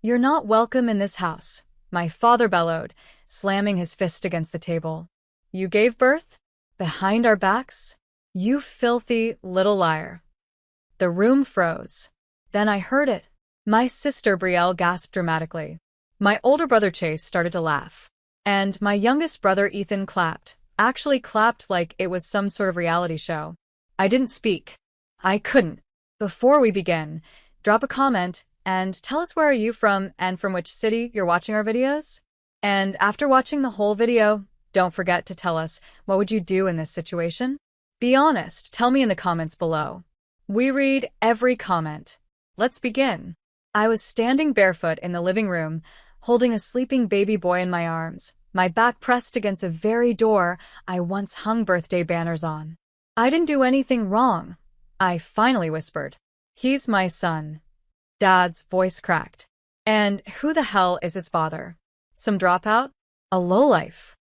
"You're not welcome in this house," my father bellowed, slamming his fist against the table. "You gave birth? Behind our backs? You filthy little liar." The room froze. Then I heard it. My sister Brielle gasped dramatically. My older brother Chase started to laugh. And my youngest brother Ethan clapped. Actually clapped like it was some sort of reality show. I didn't speak. I couldn't. Before we begin, drop a comment and tell us where are you from and from which city you're watching our videos. And after watching the whole video, don't forget to tell us what would you do in this situation? Be honest, tell me in the comments below. We read every comment. Let's begin. I was standing barefoot in the living room, holding a sleeping baby boy in my arms, my back pressed against the very door I once hung birthday banners on. "I didn't do anything wrong," I finally whispered. "He's my son." Dad's voice cracked. "And who the hell is his father? Some dropout? A lowlife?"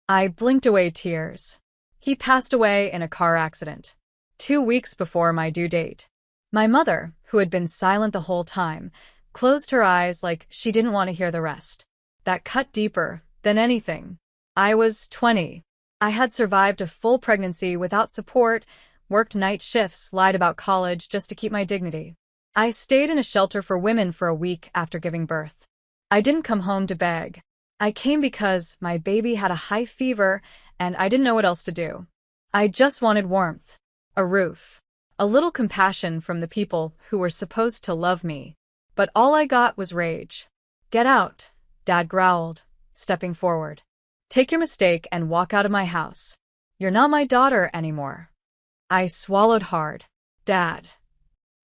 I blinked away tears. "He passed away in a car accident 2 weeks before my due date." My mother, who had been silent the whole time, closed her eyes like she didn't want to hear the rest. That cut deeper than anything. I was 20. I had survived a full pregnancy without support, worked night shifts, lied about college just to keep my dignity. I stayed in a shelter for women for a week after giving birth. I didn't come home to beg. I came because my baby had a high fever and I didn't know what else to do. I just wanted warmth, a roof, a little compassion from the people who were supposed to love me. But all I got was rage. "Get out," Dad growled, stepping forward. "Take your mistake and walk out of my house. You're not my daughter anymore." I swallowed hard. "Dad."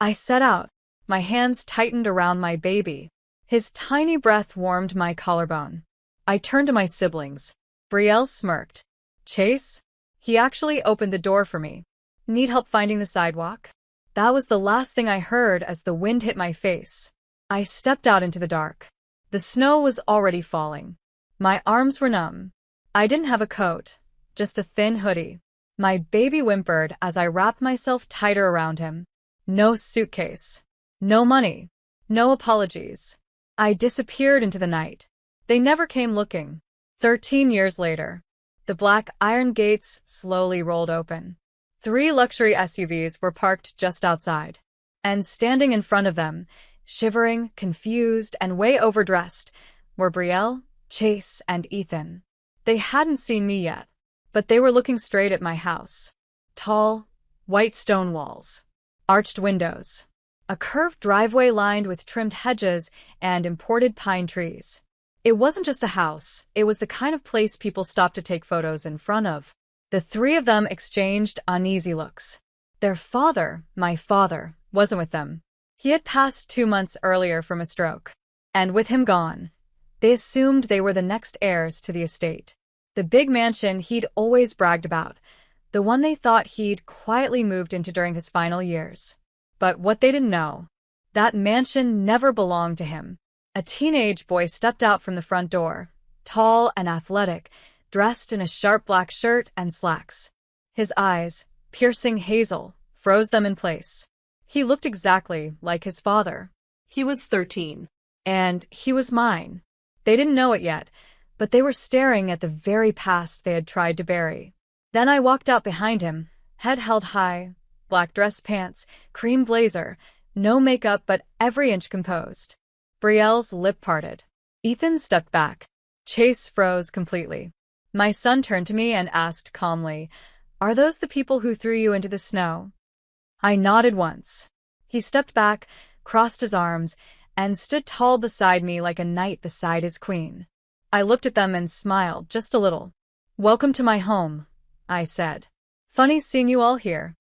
I set out. My hands tightened around my baby. His tiny breath warmed my collarbone. I turned to my siblings. Brielle smirked. "Chase?" He actually opened the door for me. "Need help finding the sidewalk?" That was the last thing I heard as the wind hit my face. I stepped out into the dark. The snow was already falling. My arms were numb. I didn't have a coat, just a thin hoodie. My baby whimpered as I wrapped myself tighter around him. No suitcase. No money. No apologies. I disappeared into the night. They never came looking. 13 years later, the black iron gates slowly rolled open. 3 luxury SUVs were parked just outside. And standing in front of them, shivering, confused, and way overdressed, were Brielle, Chase, and Ethan. They hadn't seen me yet, but they were looking straight at my house. Tall, white stone walls, arched windows, a curved driveway lined with trimmed hedges and imported pine trees. It wasn't just a house, it was the kind of place people stopped to take photos in front of. The 3 of them exchanged uneasy looks. Their father, my father, wasn't with them. He had passed 2 months earlier from a stroke. And with him gone, they assumed they were the next heirs to the estate. The big mansion he'd always bragged about, the one they thought he'd quietly moved into during his final years. But what they didn't know, that mansion never belonged to him. A teenage boy stepped out from the front door, tall and athletic, dressed in a sharp black shirt and slacks. His eyes, piercing hazel, froze them in place. He looked exactly like his father. He was 13. And he was mine. They didn't know it yet, but they were staring at the very past they had tried to bury. Then I walked out behind him, head held high, black dress pants, cream blazer, no makeup but every inch composed. Brielle's lip parted. Ethan stepped back. Chase froze completely. My son turned to me and asked calmly, "Are those the people who threw you into the snow?" I nodded once. He stepped back, crossed his arms, and stood tall beside me like a knight beside his queen. I looked at them and smiled just a little. "Welcome to my home," I said. "Funny seeing you all here."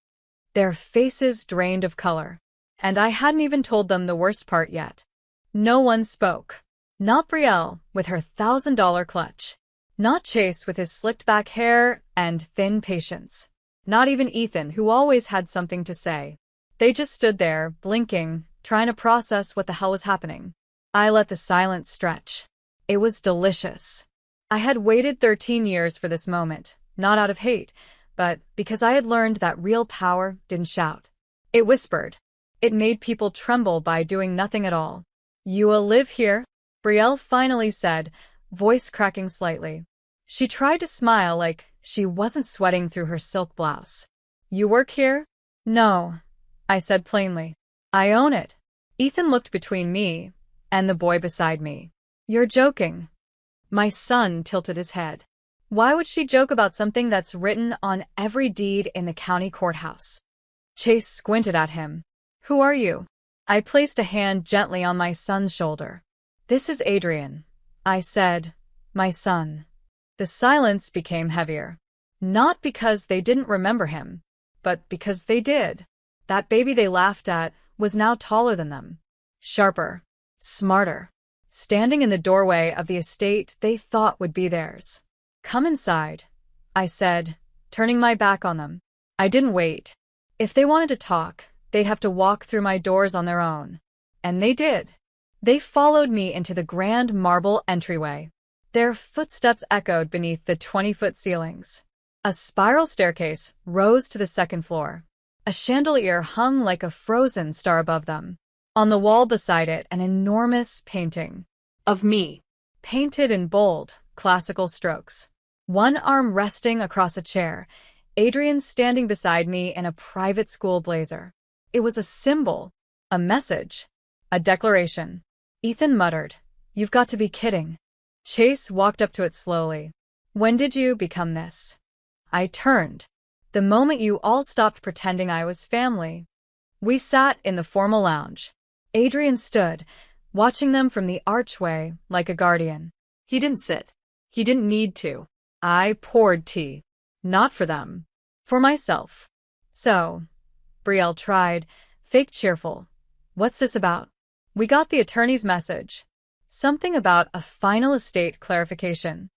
Their faces drained of color. And I hadn't even told them the worst part yet. No one spoke. Not Brielle, with her $1,000 clutch. Not Chase with his slicked-back hair and thin patience. Not even Ethan, who always had something to say. They just stood there, blinking, trying to process what the hell was happening. I let the silence stretch. It was delicious. I had waited 13 years for this moment, not out of hate, but because I had learned that real power didn't shout. It whispered. It made people tremble by doing nothing at all. You will live here? Brielle finally said, voice cracking slightly. She tried to smile like she wasn't sweating through her silk blouse. You work here? No, I said plainly. I own it. Ethan looked between me and the boy beside me. You're joking. My son tilted his head. Why would she joke about something that's written on every deed in the county courthouse? Chase squinted at him. Who are you? I placed a hand gently on my son's shoulder. This is Adrian, I said. My son. The silence became heavier. Not because they didn't remember him, but because they did. That baby they laughed at was now taller than them. Sharper. Smarter. Standing in the doorway of the estate they thought would be theirs. Come inside, I said, turning my back on them. I didn't wait. If they wanted to talk, they'd have to walk through my doors on their own. And they did. They followed me into the grand marble entryway. Their footsteps echoed beneath the 20-foot ceilings. A spiral staircase rose to the second floor. A chandelier hung like a frozen star above them. On the wall beside it, an enormous painting. Of me. Painted in bold, classical strokes. One arm resting across a chair, Adrian standing beside me in a private school blazer. It was a symbol, a message, a declaration. Ethan muttered, You've got to be kidding. Chase walked up to it slowly. When did you become this? I turned. The moment you all stopped pretending I was family. We sat in the formal lounge. Adrian stood, watching them from the archway like a guardian. He didn't sit. He didn't need to. I poured tea. Not for them. For myself. So, Brielle tried, fake cheerful. What's this about? We got the attorney's message. Something about a final estate clarification.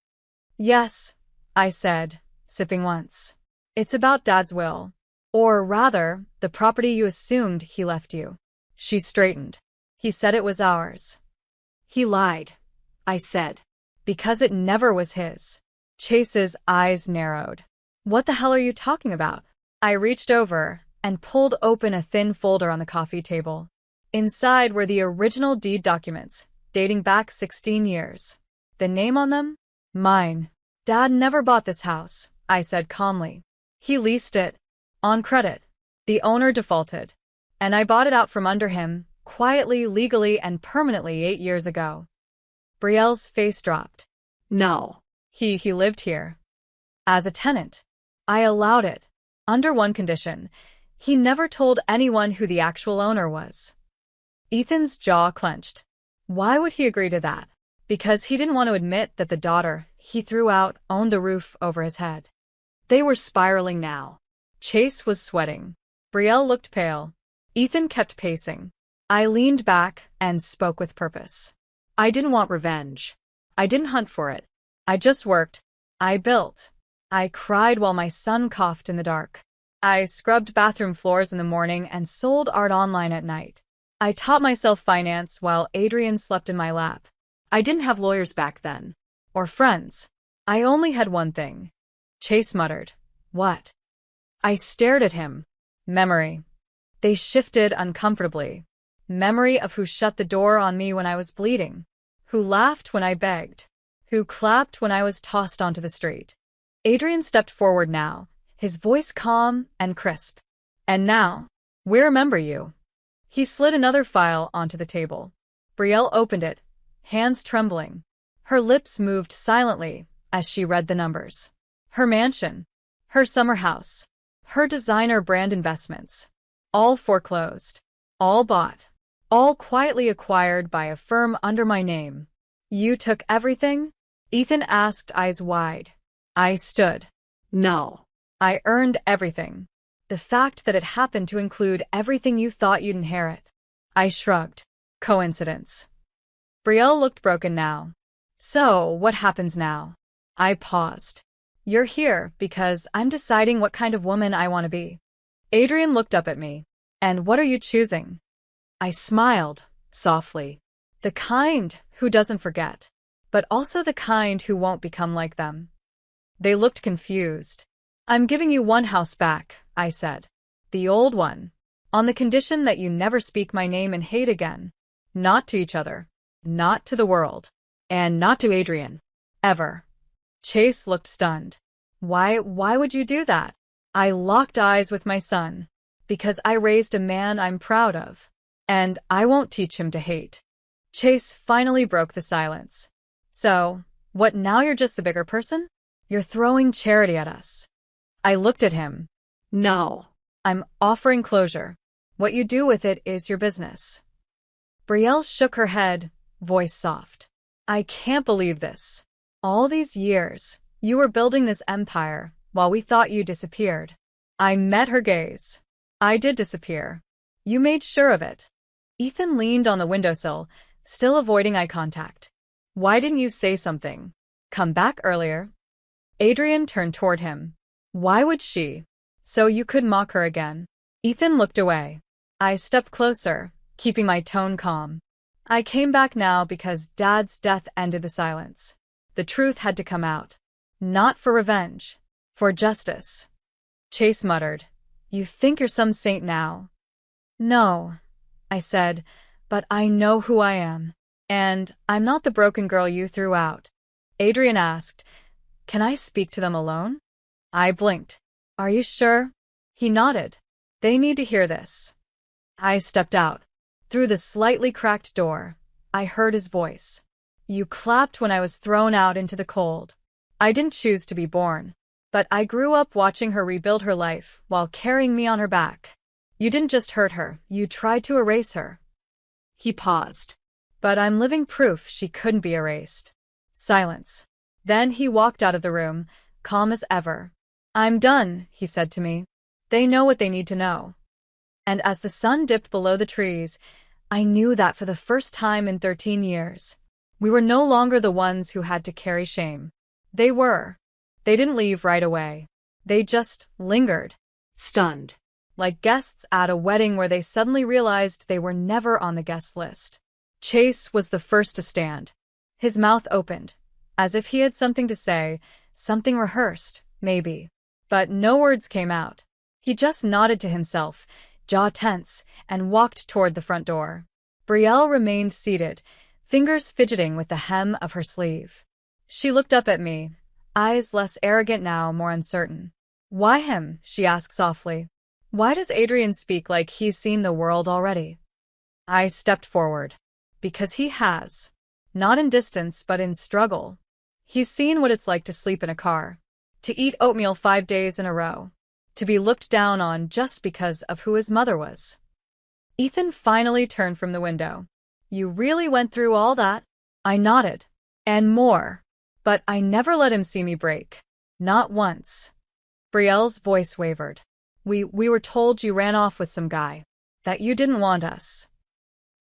Yes, I said, sipping once. It's about Dad's will. Or rather, the property you assumed he left you. She straightened. He said it was ours. He lied, I said. Because it never was his. Chase's eyes narrowed. What the hell are you talking about? I reached over and pulled open a thin folder on the coffee table. Inside were the original deed documents, dating back 16 years. The name on them? Mine. Dad never bought this house, I said calmly. He leased it. On credit. The owner defaulted. And I bought it out from under him, quietly, legally, and permanently 8 years ago. Brielle's face dropped. No. He lived here. As a tenant. I allowed it. Under one condition. He never told anyone who the actual owner was. Ethan's jaw clenched. Why would he agree to that? Because he didn't want to admit that the daughter he threw out owned a roof over his head. They were spiraling now. Chase was sweating. Brielle looked pale. Ethan kept pacing. I leaned back and spoke with purpose. I didn't want revenge. I didn't hunt for it. I just worked. I built. I cried while my son coughed in the dark. I scrubbed bathroom floors in the morning and sold art online at night. I taught myself finance while Adrian slept in my lap. I didn't have lawyers back then. Or friends. I only had one thing. Chase muttered. What? I stared at him. Memory. They shifted uncomfortably. Memory of who shut the door on me when I was bleeding. Who laughed when I begged. Who clapped when I was tossed onto the street. Adrian stepped forward now, his voice calm and crisp. And now, we remember you. He slid another file onto the table. Brielle opened it, hands trembling. Her lips moved silently as she read the numbers. Her mansion. Her summer house. Her designer brand investments. All foreclosed. All bought. All quietly acquired by a firm under my name. You took everything? Ethan asked, eyes wide. I stood. No. I earned everything. The fact that it happened to include everything you thought you'd inherit. I shrugged. Coincidence. Brielle looked broken now. So, what happens now? I paused. You're here because I'm deciding what kind of woman I want to be. Adrian looked up at me. And what are you choosing? I smiled, softly. The kind who doesn't forget, but also the kind who won't become like them. They looked confused. I'm giving you one house back, I said. The old one. On the condition that you never speak my name and hate again. Not to each other. Not to the world. And not to Adrian. Ever. Chase looked stunned. Why would you do that? I locked eyes with my son. Because I raised a man I'm proud of. And I won't teach him to hate. Chase finally broke the silence. So, what now you're just the bigger person? You're throwing charity at us. I looked at him. No. I'm offering closure. What you do with it is your business. Brielle shook her head, voice soft. I can't believe this. All these years, you were building this empire while we thought you disappeared. I met her gaze. I did disappear. You made sure of it. Ethan leaned on the windowsill, still avoiding eye contact. Why didn't you say something? Come back earlier? Adrian turned toward him. Why would she? So you could mock her again. Ethan looked away. I stepped closer, keeping my tone calm. I came back now because Dad's death ended the silence. The truth had to come out. Not for revenge. For justice. Chase muttered. You think you're some saint now? No, I said, but I know who I am. And I'm not the broken girl you threw out. Adrian asked, Can I speak to them alone? I blinked. Are you sure? He nodded. They need to hear this. I stepped out. Through the slightly cracked door, I heard his voice. You clapped when I was thrown out into the cold. I didn't choose to be born. But I grew up watching her rebuild her life while carrying me on her back. You didn't just hurt her, you tried to erase her. He paused. But I'm living proof she couldn't be erased. Silence. Then he walked out of the room, calm as ever. I'm done, he said to me. They know what they need to know. And as the sun dipped below the trees, I knew that for the first time in 13 years, we were no longer the ones who had to carry shame. They were. They didn't leave right away. They just lingered. Stunned. Like guests at a wedding where they suddenly realized they were never on the guest list. Chase was the first to stand. His mouth opened, as if he had something to say, something rehearsed, maybe. But no words came out. He just nodded to himself, jaw tense, and walked toward the front door. Brielle remained seated, fingers fidgeting with the hem of her sleeve. She looked up at me, eyes less arrogant now, more uncertain. Why him? She asked softly. Why does Adrian speak like he's seen the world already? I stepped forward. Because he has. Not in distance, but in struggle. He's seen what it's like to sleep in a car. To eat oatmeal 5 days in a row. To be looked down on just because of who his mother was. Ethan finally turned from the window. You really went through all that? I nodded. And more. But I never let him see me break. Not once. Brielle's voice wavered. We were told you ran off with some guy. That you didn't want us.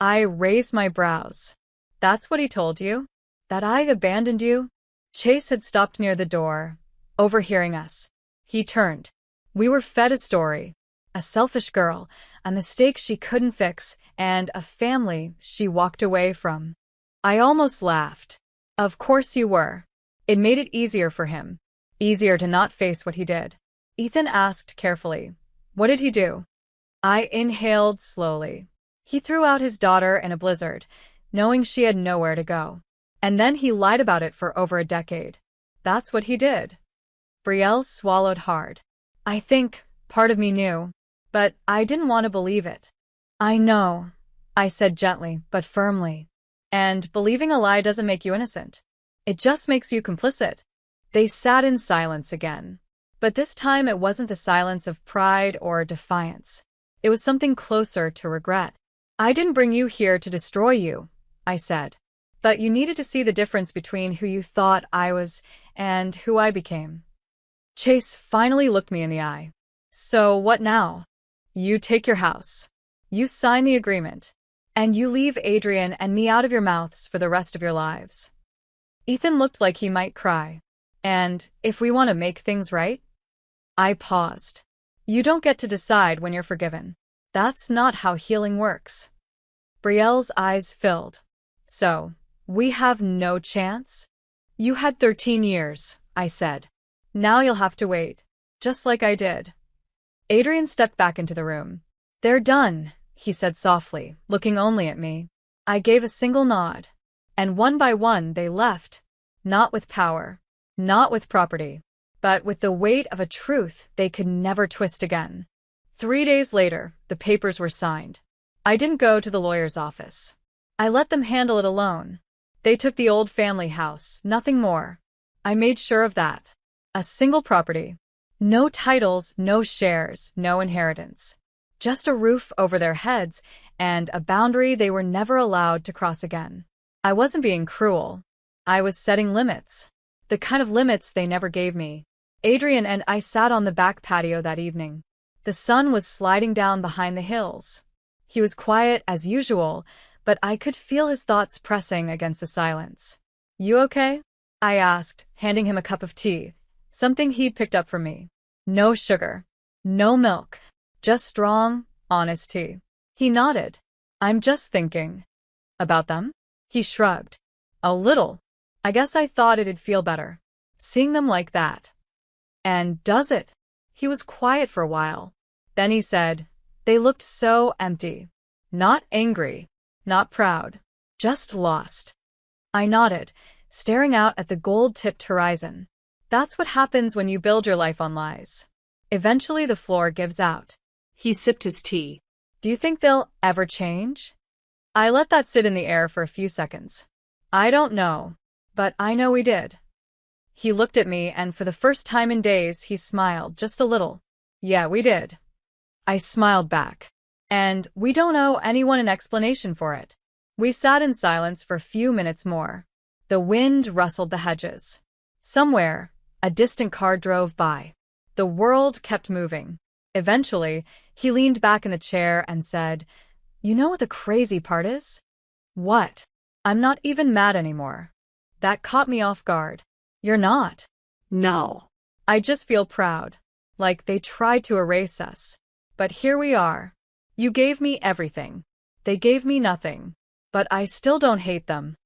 I raised my brows. That's what he told you? That I abandoned you? Chase had stopped near the door, overhearing us. He turned. We were fed a story. A selfish girl, a mistake she couldn't fix, and a family she walked away from. I almost laughed. Of course you were. It made it easier for him. Easier to not face what he did. Ethan asked carefully, What did he do? I inhaled slowly. He threw out his daughter in a blizzard, knowing she had nowhere to go. And then he lied about it for over a decade. That's what he did. Brielle swallowed hard. I think part of me knew, but I didn't want to believe it. I know, I said gently but firmly. And believing a lie doesn't make you innocent. It just makes you complicit. They sat in silence again. But this time it wasn't the silence of pride or defiance. It was something closer to regret. I didn't bring you here to destroy you, I said. But you needed to see the difference between who you thought I was and who I became. Chase finally looked me in the eye. So what now? You take your house. You sign the agreement. And you leave Adrian and me out of your mouths for the rest of your lives. Ethan looked like he might cry. And if we want to make things right? I paused. You don't get to decide when you're forgiven. That's not how healing works. Brielle's eyes filled. So, we have no chance? You had 13 years, I said. Now you'll have to wait, just like I did. Adrian stepped back into the room. They're done, he said softly, looking only at me. I gave a single nod. And one by one they left, not with power, not with property, but with the weight of a truth they could never twist again. 3 days later, the papers were signed. I didn't go to the lawyer's office. I let them handle it alone. They took the old family house, nothing more. I made sure of that. A single property. No titles, no shares, no inheritance. Just a roof over their heads and a boundary they were never allowed to cross again. I wasn't being cruel. I was setting limits. The kind of limits they never gave me. Adrian and I sat on the back patio that evening. The sun was sliding down behind the hills. He was quiet as usual, but I could feel his thoughts pressing against the silence. "You okay?" I asked, handing him a cup of tea, something he'd picked up from me. No sugar. No milk. Just strong, honest tea. He nodded. "I'm just thinking." "About them?" He shrugged. "A little. I guess I thought it'd feel better, seeing them like that." "And does it?" He was quiet for a while. Then he said, "They looked so empty. Not angry, not proud, just lost." I nodded, staring out at the gold-tipped horizon. That's what happens when you build your life on lies. Eventually the floor gives out. He sipped his tea. "Do you think they'll ever change?" I let that sit in the air for a few seconds. "I don't know, but I know we did." He looked at me, and for the first time in days, he smiled just a little. "Yeah, we did." I smiled back. "And we don't owe anyone an explanation for it." We sat in silence for a few minutes more. The wind rustled the hedges. Somewhere, a distant car drove by. The world kept moving. Eventually, he leaned back in the chair and said, "You know what the crazy part is?" "What?" "I'm not even mad anymore." That caught me off guard. "You're not?" "No." "I just feel proud. Like they tried to erase us. But here we are. You gave me everything. They gave me nothing. But I still don't hate them."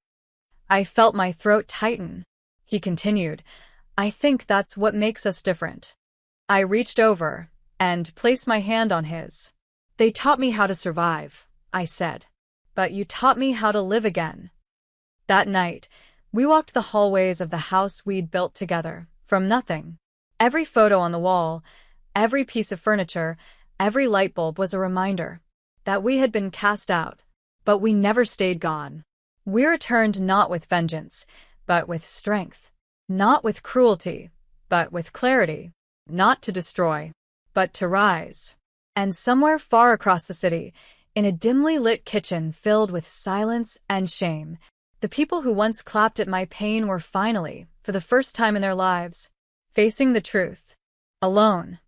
I felt my throat tighten. He continued, "I think that's what makes us different." I reached over and placed my hand on his. "They taught me how to survive," I said. "But you taught me how to live again." That night, we walked the hallways of the house we'd built together, from nothing. Every photo on the wall, every piece of furniture, every light bulb was a reminder that we had been cast out, but we never stayed gone. We returned not with vengeance, but with strength. Not with cruelty, but with clarity. Not to destroy, but to rise. And somewhere far across the city, in a dimly lit kitchen filled with silence and shame, the people who once clapped at my pain were finally, for the first time in their lives, facing the truth. Alone.